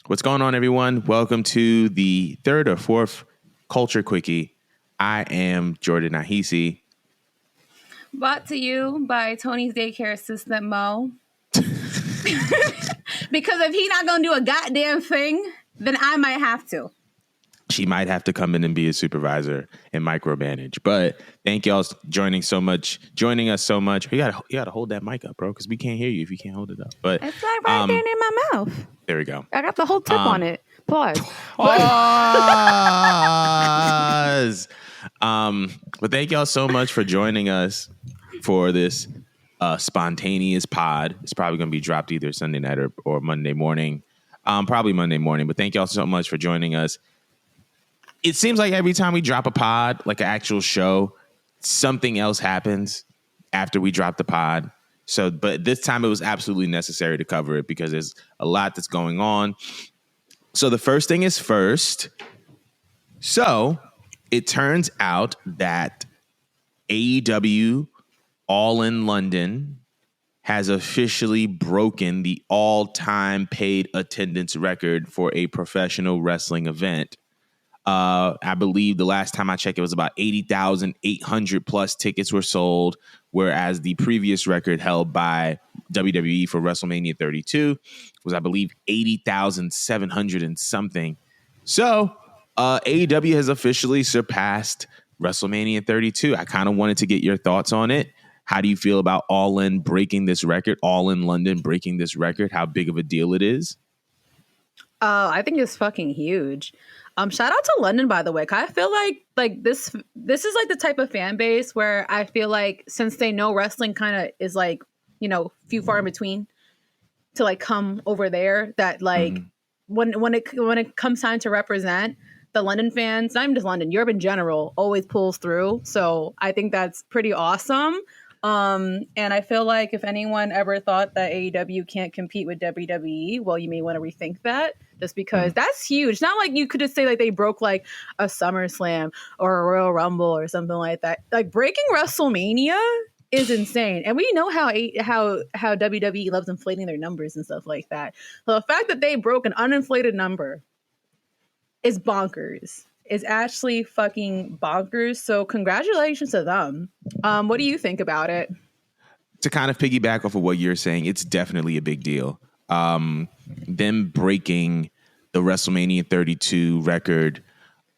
What's going on, everyone? Welcome to the third or fourth Culture Quickie. I am Jordan Nahisi. Brought to you by Tony's Daycare Assistant Mo. Because if he not gonna do a goddamn thing, then I might have to. She might have to come in and be a supervisor and micromanage. But thank y'all joining us so much. You gotta hold that mic up, bro, because we can't hear you if you can't hold it up. But it's like right there in my mouth. There we go. I got the whole tip on it. Pause. Pause. But thank y'all so much for joining us for this spontaneous pod. It's probably going to be dropped either Sunday night or Monday morning. Probably Monday morning. But thank y'all so much for joining us. It seems like every time we drop a pod, like an actual show, something else happens after we drop the pod. So, but this time it was absolutely necessary to cover it because there's a lot that's going on. So the first thing is first. So it turns out that AEW All in London has officially broken the all-time paid attendance record for a professional wrestling event. I believe the last time I checked, it was about 80,800 plus tickets were sold, whereas the previous record held by WWE for WrestleMania 32 was, I believe, 80,700 and something. So AEW has officially surpassed WrestleMania 32. I kind of wanted to get your thoughts on it. How do you feel about All In breaking this record? All in London breaking this record? How big of a deal it is? I think it's fucking huge. Shout out to London, by the way. I feel like this is like the type of fan base where I feel like since they know wrestling kind of is like, you know, few far in between to like come over there, that like when it comes time to represent, the London fans, not even just London, Europe in general, always pulls through. So I think that's pretty awesome. And I feel like if anyone ever thought that AEW can't compete with WWE, well, you may want to rethink that, just because that's huge. It's not like you could just say like they broke like a SummerSlam or a Royal Rumble or something like that. Like breaking WrestleMania is insane. And we know how WWE loves inflating their numbers and stuff like that. So the fact that they broke an uninflated number is bonkers. Is actually fucking bonkers. So congratulations to them. What do you think about it? To kind of piggyback off of what you're saying, it's definitely a big deal. Them breaking the WrestleMania 32 record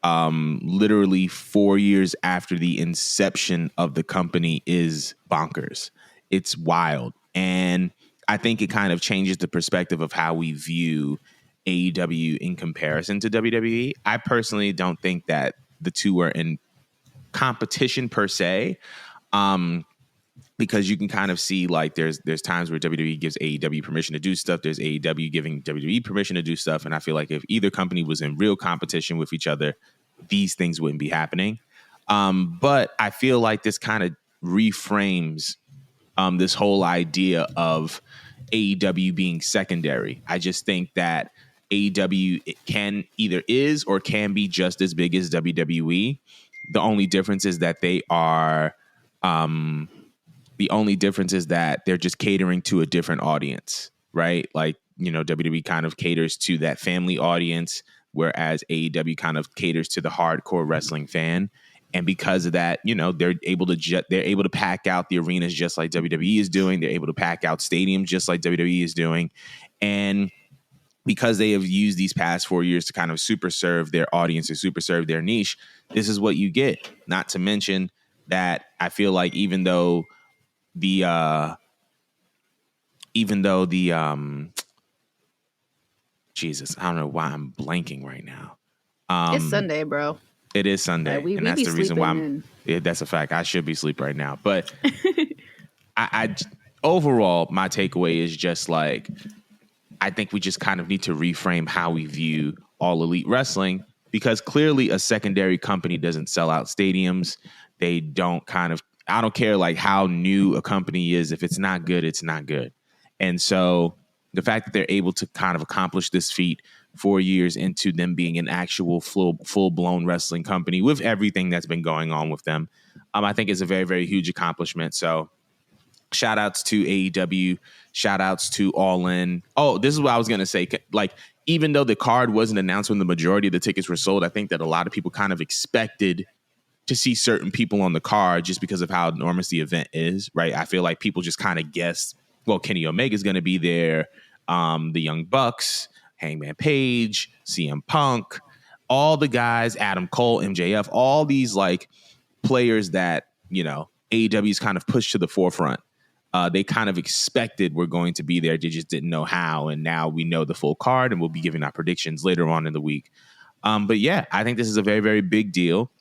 literally 4 years after the inception of the company is bonkers. It's wild. And I think it kind of changes the perspective of how we view AEW in comparison to WWE. I personally don't think that the two are in competition per se, because you can kind of see like there's times where WWE gives AEW permission to do stuff. There's AEW giving WWE permission to do stuff. And I feel like if either company was in real competition with each other, these things wouldn't be happening. But I feel like this kind of reframes this whole idea of AEW being secondary. I just think that AEW can either is or can be just as big as WWE. The only difference is that they are they're just catering to a different audience, right? Like, you know, WWE kind of caters to that family audience, whereas AEW kind of caters to the hardcore wrestling fan. And because of that, you know, they're able to pack out the arenas just like WWE is doing. They're able to pack out stadiums just like WWE is doing. And because they have used these past 4 years to kind of super serve their audience and super serve their niche, this is what you get. Not to mention that I feel like even though the Jesus, I don't know why I'm blanking right now. It's Sunday, bro. It is Sunday, and that's the reason why that's a fact. I should be asleep right now. But I overall, my takeaway is just like, I think we just kind of need to reframe how we view All Elite Wrestling, because clearly a secondary company doesn't sell out stadiums. They don't I don't care like how new a company is. If it's not good, it's not good. And so the fact that they're able to kind of accomplish this feat 4 years into them being an actual full-blown wrestling company with everything that's been going on with them, I think is a very, very huge accomplishment. So shout outs to AEW, shout outs to All In. Oh, this is what I was going to say. Like, even though the card wasn't announced when the majority of the tickets were sold, I think that a lot of people kind of expected to see certain people on the card just because of how enormous the event is, right? I feel like people just kind of guessed, well, Kenny Omega's going to be there, the Young Bucks, Hangman Page, CM Punk, all the guys, Adam Cole, MJF, all these like players that, you know, AEW's kind of pushed to the forefront. They kind of expected we're going to be there. They just didn't know how. And now we know the full card, and we'll be giving our predictions later on in the week. But yeah, I think this is a very, very big deal.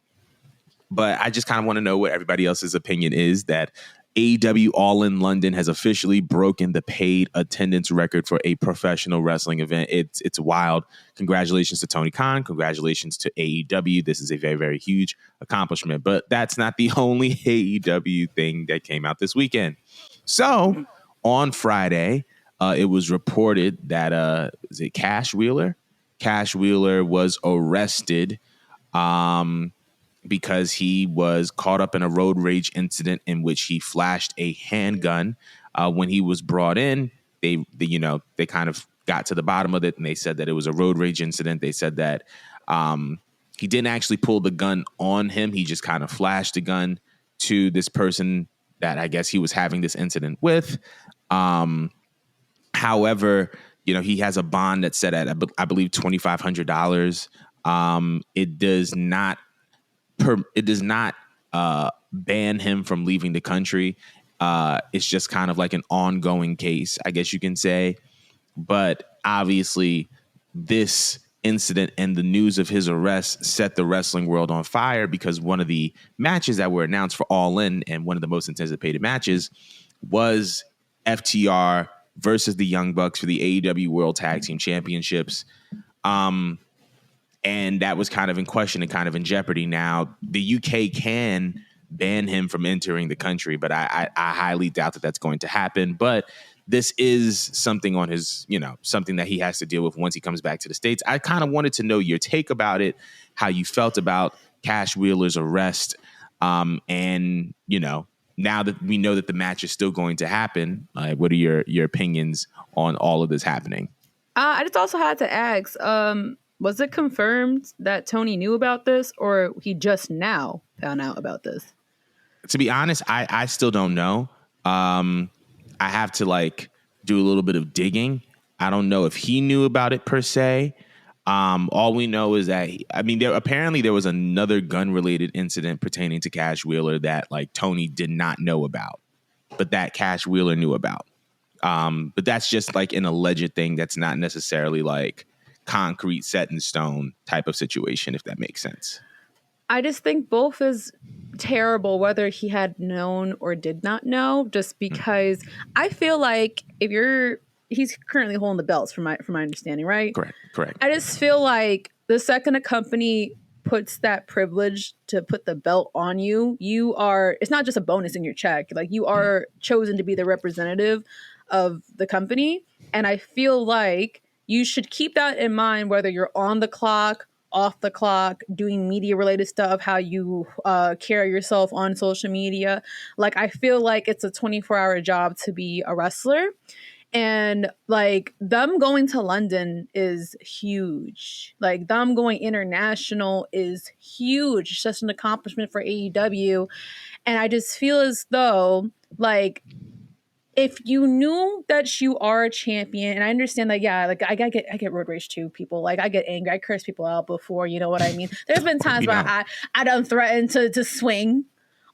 But I just kind of want to know what everybody else's opinion is that AEW All In London has officially broken the paid attendance record for a professional wrestling event. It's wild. Congratulations to Tony Khan. Congratulations to AEW. This is a very, very huge accomplishment. But that's not the only AEW thing that came out this weekend. So on Friday, it was reported that is it Cash Wheeler? Cash Wheeler was arrested because he was caught up in a road rage incident in which he flashed a handgun. When he was brought in, they kind of got to the bottom of it, and they said that it was a road rage incident. They said that he didn't actually pull the gun on him. He just kind of flashed the gun to this person that I guess he was having this incident with. However, you know, he has a bond that's set at, I believe, $2,500. It does not ban him from leaving the country. It's just kind of like an ongoing case, I guess you can say. But obviously, this incident and the news of his arrest set the wrestling world on fire, because one of the matches that were announced for All In, and one of the most anticipated matches, was FTR versus the Young Bucks for the AEW World Tag Team Championships. And that was kind of in question and kind of in jeopardy. Now, the UK can ban him from entering the country, but I highly doubt that that's going to happen. But this is something on his, you know, something that he has to deal with once he comes back to the States. I kind of wanted to know your take about it, how you felt about Cash Wheeler's arrest. And, you know, now that we know that the match is still going to happen, what are your opinions on all of this happening? I just also had to ask, was it confirmed that Tony knew about this, or he just now found out about this? To be honest, I still don't know. I have to like do a little bit of digging. I don't know if he knew about it per se. All we know is that, apparently there was another gun-related incident pertaining to Cash Wheeler that like Tony did not know about, but that Cash Wheeler knew about. But that's just like an alleged thing. That's not necessarily like concrete, set in stone type of situation, if that makes sense. I just think both is terrible, whether he had known or did not know, just because I feel like he's currently holding the belts from my understanding, right? Correct. I just feel like the second a company puts that privilege to put the belt on you, it's not just a bonus in your check. Like, you are chosen to be the representative of the company. And I feel like you should keep that in mind, whether you're on the clock, off the clock, doing media related stuff, how you carry yourself on social media. Like, I feel like it's a 24-hour job to be a wrestler. And like, them going to London is huge. Like, them going international is huge. It's just an accomplishment for AEW. And I just feel as though, like, if you knew that you are a champion, and I understand that, yeah, like I get road rage too, people. Like, I get angry, I curse people out before, you know what I mean? There's been times where I done threatened to swing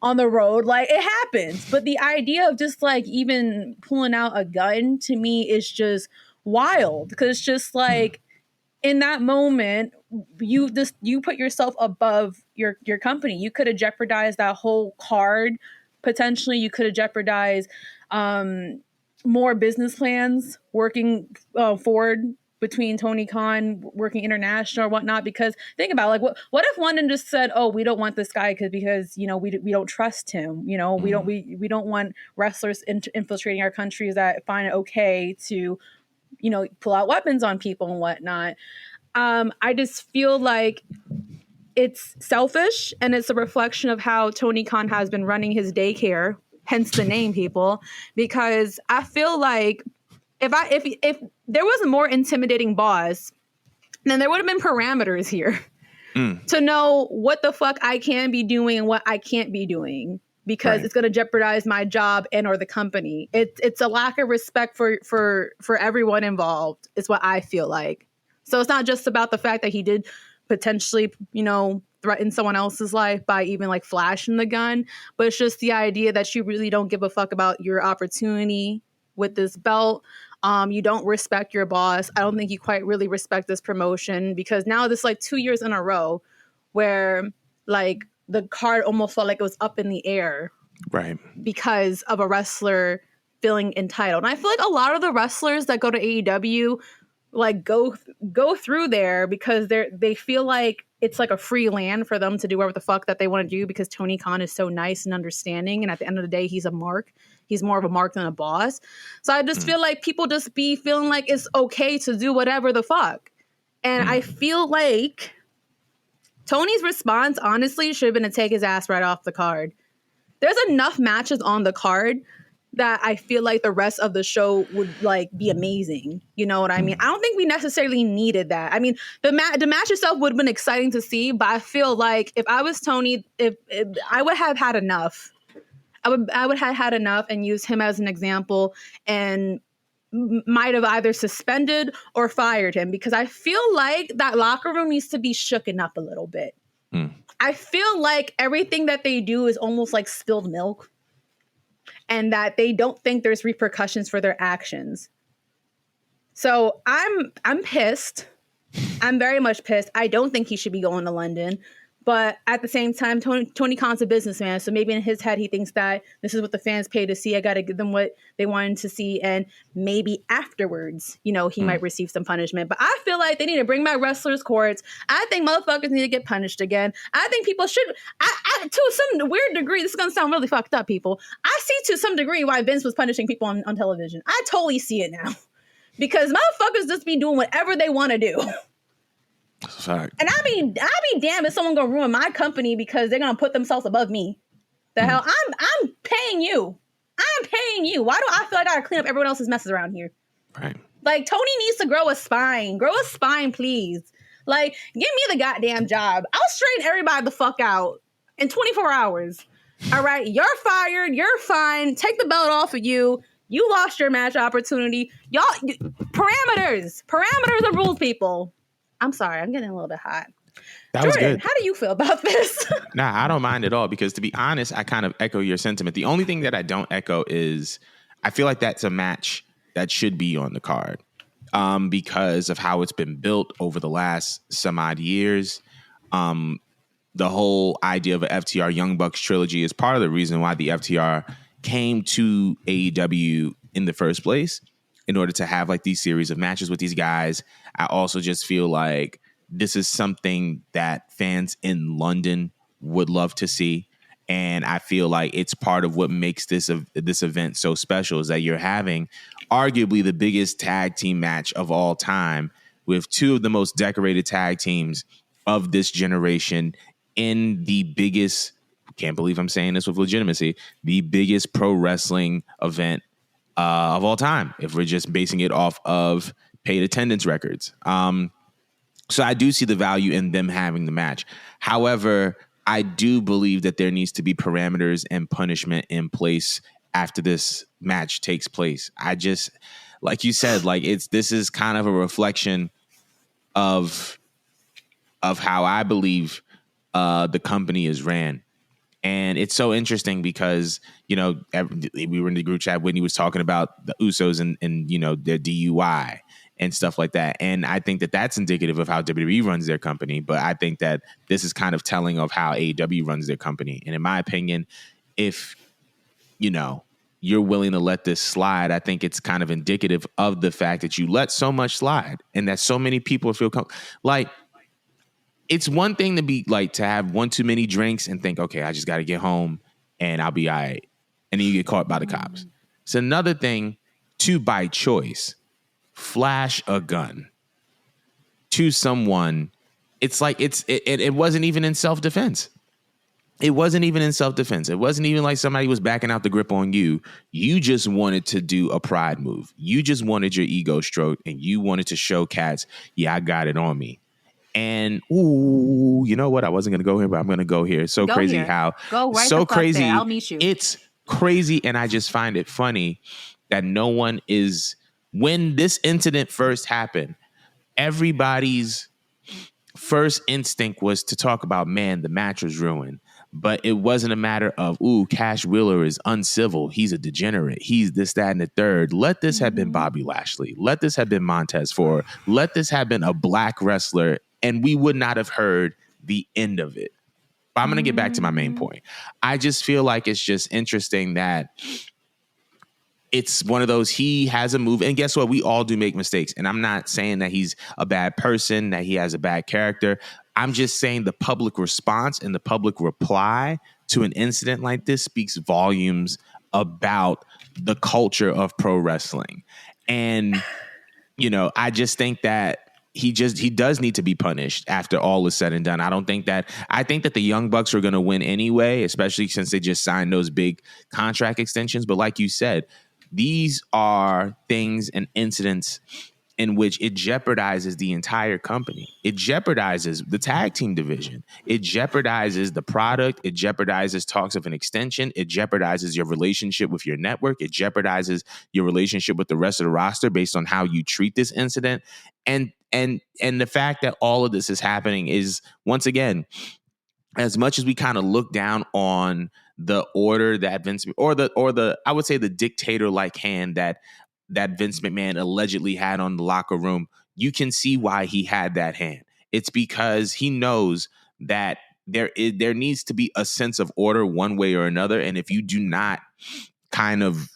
on the road. Like, it happens. But the idea of just like even pulling out a gun, to me, is just wild. Because it's just like, in that moment, you put yourself above your company. You could have jeopardized that whole card. Potentially, you could have jeopardized more business plans working forward between Tony Khan, working international or whatnot. Because think about it, like, what if London just said, "Oh, we don't want this guy because you know we don't trust him. You know, we don't want wrestlers infiltrating our countries that find it okay to, you know, pull out weapons on people and whatnot." I just feel like it's selfish, and it's a reflection of how Tony Khan has been running his daycare, hence the name, people. Because I feel like if there was a more intimidating boss then there would have been parameters here to know what the fuck I can be doing and what I can't be doing, because it's going to jeopardize my job and or the company. It's a lack of respect for everyone involved, is what I feel like. So it's not just about the fact that he did potentially, threaten someone else's life by even like flashing the gun, but it's just the idea that you really don't give a fuck about your opportunity with this belt. You don't respect your boss. I don't think you quite really respect this promotion, because now this like 2 years in a row where like the card almost felt like it was up in the air, right? Because of a wrestler feeling entitled. And I feel like a lot of the wrestlers that go to AEW like go through there because they feel like it's like a free land for them to do whatever the fuck that they want to do, because Tony Khan is so nice and understanding. And at the end of the day, he's a mark. He's more of a mark than a boss. So I just feel like people just be feeling like it's okay to do whatever the fuck. And I feel like Tony's response, honestly, should have been to take his ass right off the card. There's enough matches on the card that I feel like the rest of the show would like be amazing. You know what I mean? I don't think we necessarily needed that. I mean, the match itself would have been exciting to see, but I feel like if I was Tony, if I would have had enough. I would have had enough and used him as an example, and might have either suspended or fired him, because I feel like that locker room needs to be shooken up a little bit. I feel like everything that they do is almost like spilled milk, and that they don't think there's repercussions for their actions. So I'm pissed. I'm very much pissed. I don't think he should be going to London. But at the same time, Tony Khan's a businessman. So maybe in his head, he thinks that this is what the fans pay to see. I got to give them what they wanted to see. And maybe afterwards, he might receive some punishment. But I feel like they need to bring back wrestlers' courts. I think motherfuckers need to get punished again. I think people should, to some weird degree, this is going to sound really fucked up, people. I see to some degree why Vince was punishing people on television. I totally see it now. Because motherfuckers just be doing whatever they want to do. Fact. And I be damned if someone gonna ruin my company because they're gonna put themselves above me. The hell, I'm paying you. I'm paying you. Why do I feel like I gotta clean up everyone else's messes around here? Right. Like, Tony needs to grow a spine. Grow a spine, please. Like, give me the goddamn job. I'll straighten everybody the fuck out in 24 hours. All right, you're fired. You're fine. Take the belt off of you. You lost your match opportunity. Y'all, parameters. Parameters are rules, people. I'm sorry, I'm getting a little bit hot. That Jordan, was good. How do you feel about this? Nah, I don't mind at all, because to be honest, I kind of echo your sentiment. The only thing that I don't echo is I feel like that's a match that should be on the card because of how it's been built over the last some odd years. The whole idea of a FTR Young Bucks trilogy is part of the reason why the FTR came to AEW in the first place, in order to have like these series of matches with these guys. I also just feel like this is something that fans in London would love to see. And I feel like it's part of what makes this event so special, is that you're having arguably the biggest tag team match of all time with two of the most decorated tag teams of this generation in the biggest, can't believe I'm saying this with legitimacy, the biggest pro wrestling event of all time, if we're just basing it off of paid attendance records. So I do see the value in them having the match. However, I do believe that there needs to be parameters and punishment in place after this match takes place. I just, like you said, like this is kind of a reflection of how I believe the company is ran. And it's so interesting because, we were in the group chat, Whitney was talking about the Usos and their DUI and stuff like that. And I think that that's indicative of how WWE runs their company. But I think that this is kind of telling of how AEW runs their company. And in my opinion, if, you're willing to let this slide, I think it's kind of indicative of the fact that you let so much slide and that so many people feel like, it's one thing to be like to have one too many drinks and think, okay, I just got to get home and I'll be all right. And then you get caught by the cops. It's another thing to, by choice, flash a gun to someone. It's like it wasn't even in self-defense. it wasn't even in self-defense. It wasn't even like somebody was backing out the grip on you. You just wanted to do a pride move. You just wanted your ego stroked, and you wanted to show cats, yeah, I got it on me. And ooh, you know what? I wasn't gonna go here, but I'm gonna go here. It's so Go crazy here. how Go right so the fuck crazy. there. I'll meet you. It's crazy, and I just find it funny that no one is. When this incident first happened, everybody's first instinct was to talk about, man, the match was ruined. But it wasn't a matter of, ooh, Cash Wheeler is uncivil. He's a degenerate. He's this, that, and the third. Let this have been Bobby Lashley. Let this have been Montez Ford. Let this have been a black wrestler, and we would not have heard the end of it. But I'm going to get back to my main point. I just feel like it's just interesting that it's one of those, he has a move, and guess what? We all do make mistakes. And I'm not saying that he's a bad person, that he has a bad character. I'm just saying the public response and the public reply to an incident like this speaks volumes about the culture of pro wrestling. And, you know, I just think that he does need to be punished after all is said and done. I think that the Young Bucks are going to win anyway, especially since they just signed those big contract extensions. But like you said, these are things and incidents in which it jeopardizes the entire company. It jeopardizes the tag team division. It jeopardizes the product. It jeopardizes talks of an extension. It jeopardizes your relationship with your network. It jeopardizes your relationship with the rest of the roster based on how you treat this incident. And the fact that all of this is happening is, once again, as much as we kind of look down on the order that Vince, or the I would say the dictator-like hand that Vince McMahon allegedly had on the locker room, you can see why he had that hand. It's because he knows that there needs to be a sense of order one way or another. And if you do not kind of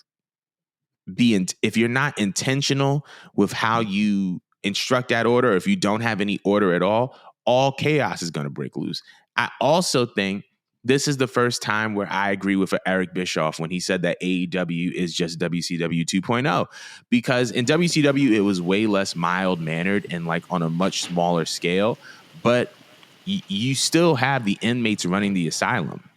if you're not intentional with how you instruct that order, or if you don't have any order at all chaos is going to break loose. I also think this is the first time where I agree with Eric Bischoff when he said that AEW is just WCW 2.0, because in WCW, it was way less mild mannered and like on a much smaller scale, but you still have the inmates running the asylum.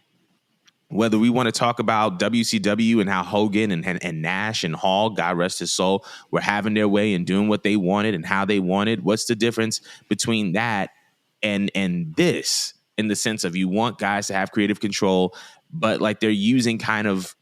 Whether we want to talk about WCW and how Hogan and Nash and Hall, God rest his soul, were having their way and doing what they wanted and how they wanted, what's the difference between that and this? In the sense of, you want guys to have creative control, but like they're using kind of,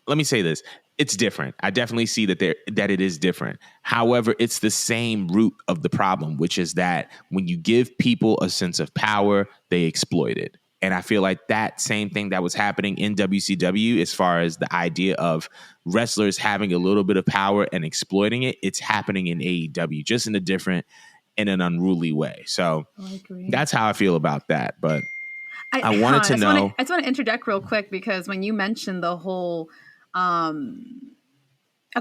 let me say this, it's different. I definitely see that it is different. However, it's the same root of the problem, which is that when you give people a sense of power, they exploit it. And I feel like that same thing that was happening in WCW, as far as the idea of wrestlers having a little bit of power and exploiting it, it's happening in AEW, just in an unruly way. So that's how I feel about that. But I wanted to know. I just want to interject real quick, because when you mentioned the whole, of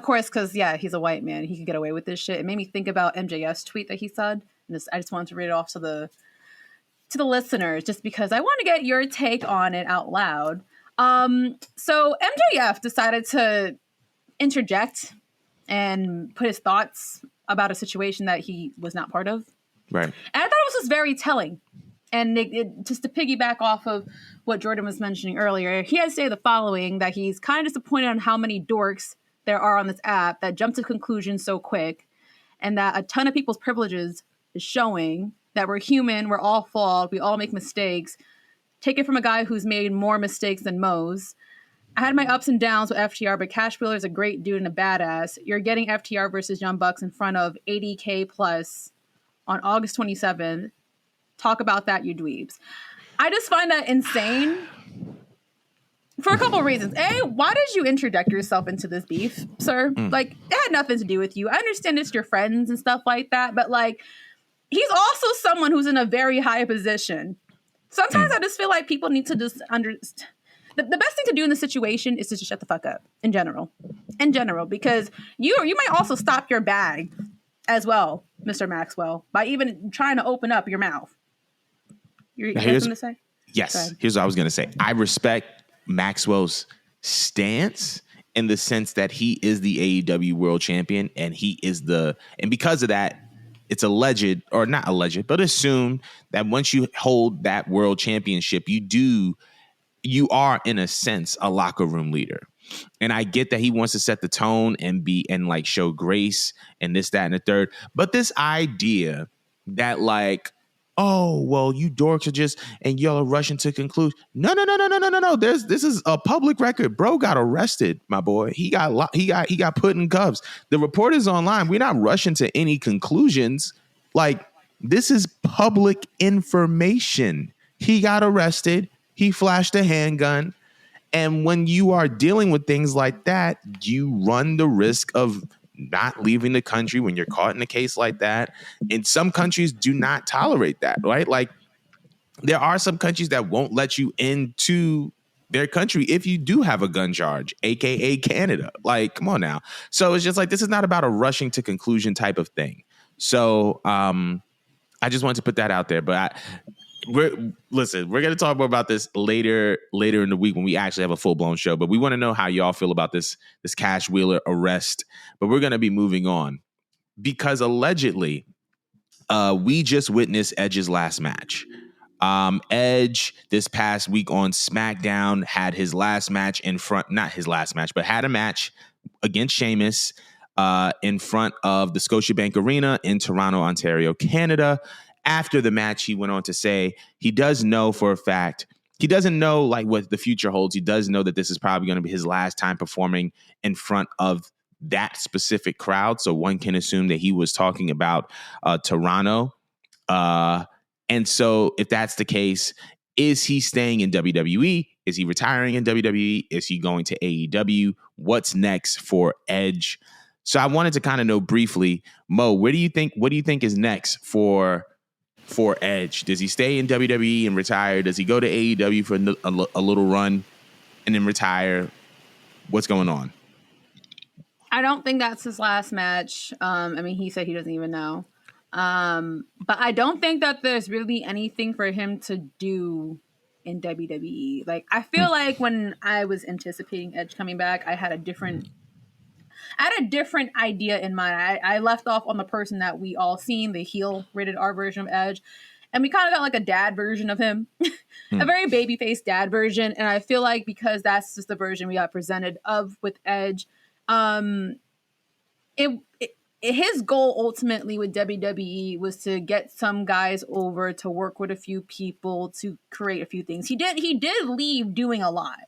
course, because he's a white man, he could get away with this shit. It made me think about MJF's tweet that he said. And I just wanted to read it off to the listeners, just because I want to get your take on it out loud. So MJF decided to interject and put his thoughts about a situation that he was not part of. Right. And I thought it was just very telling. And just to piggyback off of what Jordan was mentioning earlier, he has stated the following, that he's kind of disappointed on how many dorks there are on this app that jump to conclusions so quick, and that a ton of people's privileges is showing that we're human, we're all flawed, we all make mistakes. Take it from a guy who's made more mistakes than Moe's. I had my ups and downs with FTR, but Cash Wheeler is a great dude and a badass. You're getting FTR versus Young Bucks in front of 80K plus on August 27th. Talk about that, you dweebs. I just find that insane for a couple of reasons. A, why did you interject yourself into this beef, sir? Like, it had nothing to do with you. I understand it's your friends and stuff like that, but like, he's also someone who's in a very high position. Sometimes I just feel like people need to just understand. The best thing to do in this situation is to just shut the fuck up in general, because you might also stop your bag as well, Mr. Maxwell, by even trying to open up your mouth. You have something to say? Yes. Here's what I was going to say. I respect Maxwell's stance in the sense that he is the AEW world champion, and and because of that, it's alleged, or not alleged, but assumed that once you hold that world championship, you are in a sense a locker room leader. And I get that he wants to set the tone and like show grace and this, that, and the third. But this idea that like, oh, well, you dorks are just, and y'all are rushing to conclude. No. This is a public record. Bro got arrested, my boy. He got put in cuffs. The report is online. We're not rushing to any conclusions. Like, this is public information. He got arrested. He flashed a handgun. And when you are dealing with things like that, you run the risk of not leaving the country when you're caught in a case like that. And some countries do not tolerate that, right? Like, there are some countries that won't let you into their country if you do have a gun charge, aka Canada. Like, come on now. So it's just like, this is not about a rushing to conclusion type of thing. So I just wanted to put that out there. But we're going to talk more about this later in the week when we actually have a full-blown show. But we want to know how y'all feel about this Cash Wheeler arrest. But we're going to be moving on because allegedly we just witnessed Edge's last match. Edge this past week on SmackDown had his last match not his last match, but had a match against Sheamus in front of the Scotiabank Arena in Toronto, Ontario, Canada. After the match, he went on to say he does know for a fact, he doesn't know like what the future holds. He does know that this is probably going to be his last time performing in front of that specific crowd. So one can assume that he was talking about Toronto. And so if that's the case, is he staying in WWE? Is he retiring in WWE? Is he going to AEW? What's next for Edge? So I wanted to kind of know briefly, Mo, what do you think is next for Edge? Does he stay in WWE and retire? Does he go to AEW for a little run and then retire? What's going on? I don't think that's his last match. I mean, he said he doesn't even know. But I don't think that there's really anything for him to do in WWE. Like, I feel like when I was anticipating Edge coming back, I had a different idea in mind. I left off on the person that we all seen, the heel rated R version of Edge. And we kind of got like a dad version of him, a very babyface dad version. And I feel like because that's just the version we got presented of with Edge, his goal ultimately with WWE was to get some guys over to work with a few people to create a few things. He did leave doing a lot.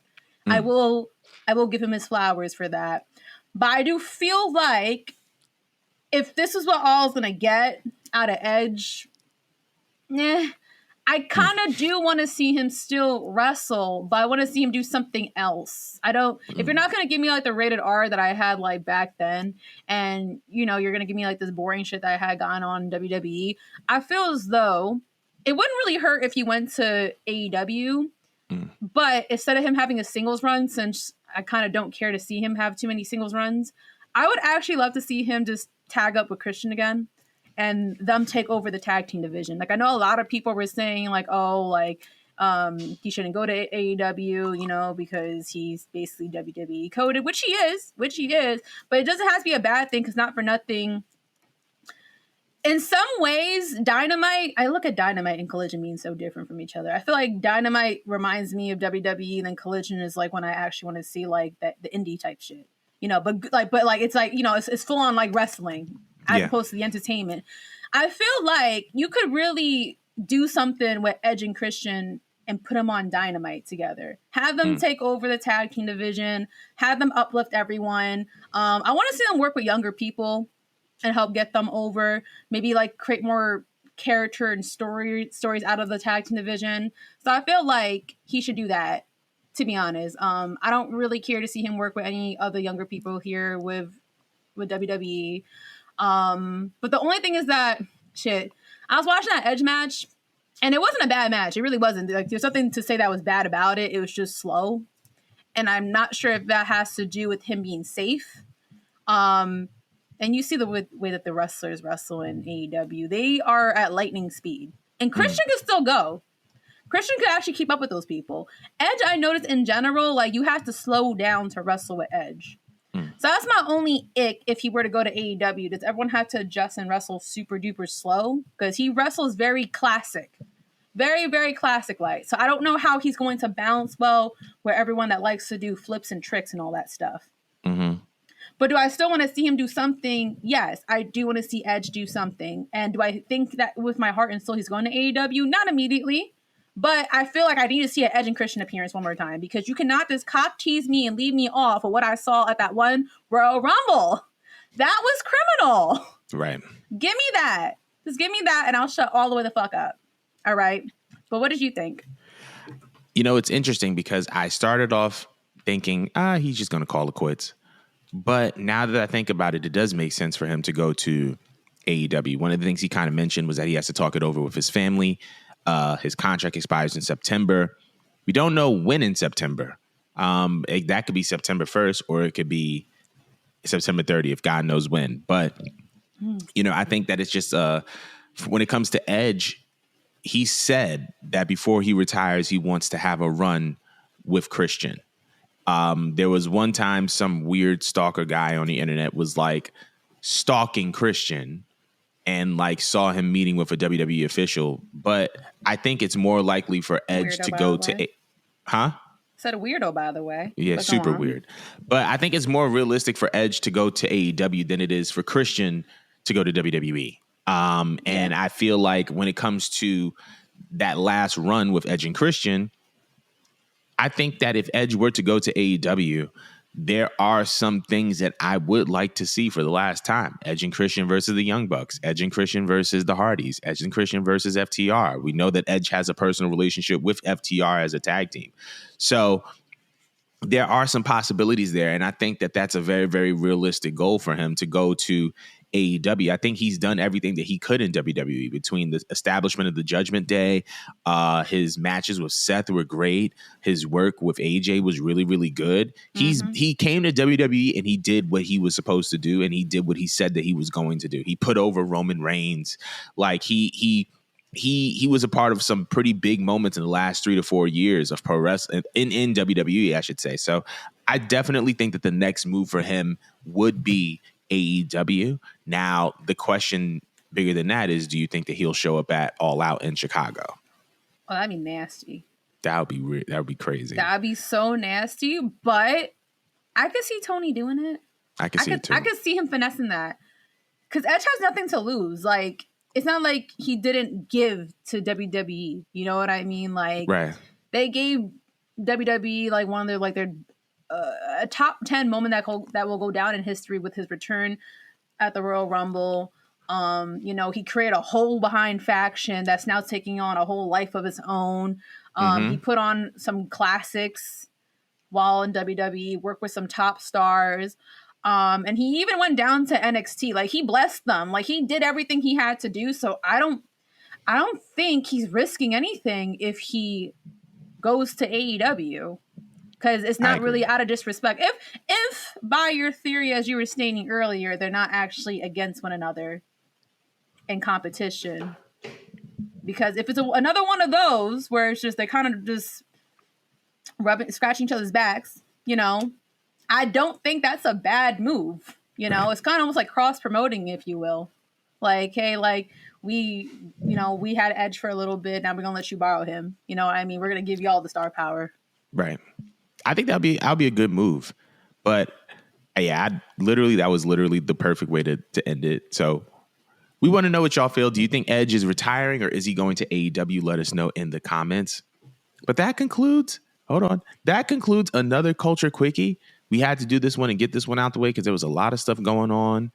I will give him his flowers for that. But I do feel like if this is what all's gonna get out of Edge, I kind of do want to see him still wrestle, but I want to see him do something else. If you're not going to give me like the rated R that I had like back then, and you're going to give me like this boring shit that I had gone on in WWE, I feel as though it wouldn't really hurt if he went to AEW, but instead of him having a singles run, since I kind of don't care to see him have too many singles runs, I would actually love to see him just tag up with Christian again and them take over the tag team division. Like, I know a lot of people were saying like, oh, like, he shouldn't go to AEW, because he's basically WWE coded, which he is, but it doesn't have to be a bad thing, because not for nothing. In some ways, Dynamite, I look at Dynamite and Collision being so different from each other. I feel like Dynamite reminds me of WWE, and then Collision is like when I actually want to see like the indie type shit, but it's like, it's full on like wrestling as opposed to the entertainment. I feel like you could really do something with Edge and Christian and put them on Dynamite together. Have them take over the tag team division. Have them uplift everyone. I want to see them work with younger people and help get them over. Maybe like create more character and stories out of the tag team division. So I feel like he should do that, to be honest. I don't really care to see him work with any other younger people here with WWE. But the only thing is that I was watching that Edge match, and it wasn't a bad match. It really wasn't. Like, there's nothing to say that was bad about it. It was just slow, and I'm not sure if that has to do with him being safe. And you see the way that the wrestlers wrestle in AEW. They are at lightning speed, and Christian can still go. Christian could actually keep up with those people. Edge, I noticed in general, like, you have to slow down to wrestle with Edge. So that's my only ick if he were to go to AEW. Does everyone have to adjust and wrestle super duper slow? Because he wrestles very classic. Very, very classic like. So I don't know how he's going to balance well where everyone that likes to do flips and tricks and all that stuff. Mm-hmm. But do I still want to see him do something? Yes, I do want to see Edge do something. And do I think that with my heart and soul he's going to AEW? Not immediately. But I feel like I need to see an Edge and Christian appearance one more time because you cannot just cock tease me and leave me off of what I saw at that one Royal Rumble. That was criminal. Right. Give me that. Just give me that and I'll shut all the way the fuck up. All right. But what did you think? You know, it's interesting because I started off thinking, he's just going to call it quits. But now that I think about it, it does make sense for him to go to AEW. One of the things he kind of mentioned was that he has to talk it over with his family. His contract expires in September. We don't know when in September. That could be September 1st or it could be September 30th. God knows when. But, you know, I think that it's just when it comes to Edge, he said that before he retires, he wants to have a run with Christian. There was one time some weird stalker guy on the internet was like stalking Christian and like saw him meeting with a WWE official. But I think it's more likely for Edge to go to Said a weirdo, by the way. Yeah, super weird. But I think it's more realistic for Edge to go to AEW than it is for Christian to go to WWE. And I feel like when it comes to that last run with Edge and Christian, I think that if Edge were to go to AEW, there are some things that I would like to see for the last time. Edge and Christian versus the Young Bucks, Edge and Christian versus the Hardys, Edge and Christian versus FTR. We know that Edge has a personal relationship with FTR as a tag team. So there are some possibilities there. And I think that that's a very, very realistic goal for him to go to AEW. I think he's done everything that he could in WWE between the establishment of the Judgment Day. His matches with Seth were great. His work with AJ was really, really good. He came to WWE and he did what he was supposed to do. And he did what he said that he was going to do. He put over Roman Reigns. Like he was a part of some pretty big moments in the last 3 to 4 years of pro wrestling in WWE, I should say. So I definitely think that the next move for him would be AEW. Now, the question bigger than that is, do you think that he'll show up at All Out in Chicago? Oh, that'd be nasty. That would be crazy. That'd be so nasty, but I could see Tony doing it. I could see it too. I could see him finessing that. Because Edge has nothing to lose. Like, it's not like he didn't give to WWE. You know what I mean? Like, right. They gave WWE like one of their a top 10 moment that will go down in history with his return at the Royal Rumble. You know, he created a whole behind faction that's now taking on a whole life of its own. He put on some classics while in WWE, worked with some top stars. And he even went down to NXT. Like, he blessed them. Like, he did everything he had to do. So I don't think he's risking anything if he goes to AEW. Because it's not really out of disrespect. If by your theory, as you were stating earlier, they're not actually against one another in competition. Because if it's another one of those where it's just they kind of just scratching each other's backs, you know, I don't think that's a bad move. You know, it's kind of almost like cross promoting, if you will. Like, hey, like we had Edge for a little bit. Now we're gonna let you borrow him. You know what I mean? We're gonna give you all the star power. Right. I think that'll be a good move. But yeah, that was literally the perfect way to end it. So we want to know what y'all feel. Do you think Edge is retiring or is he going to AEW? Let us know in the comments. But that concludes another Culture Quickie. We had to do this one and get this one out the way because there was a lot of stuff going on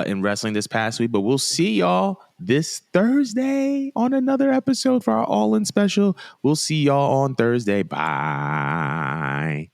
in wrestling this past week. But we'll see y'all this Thursday on another episode for our All In special. We'll see y'all on Thursday. Bye.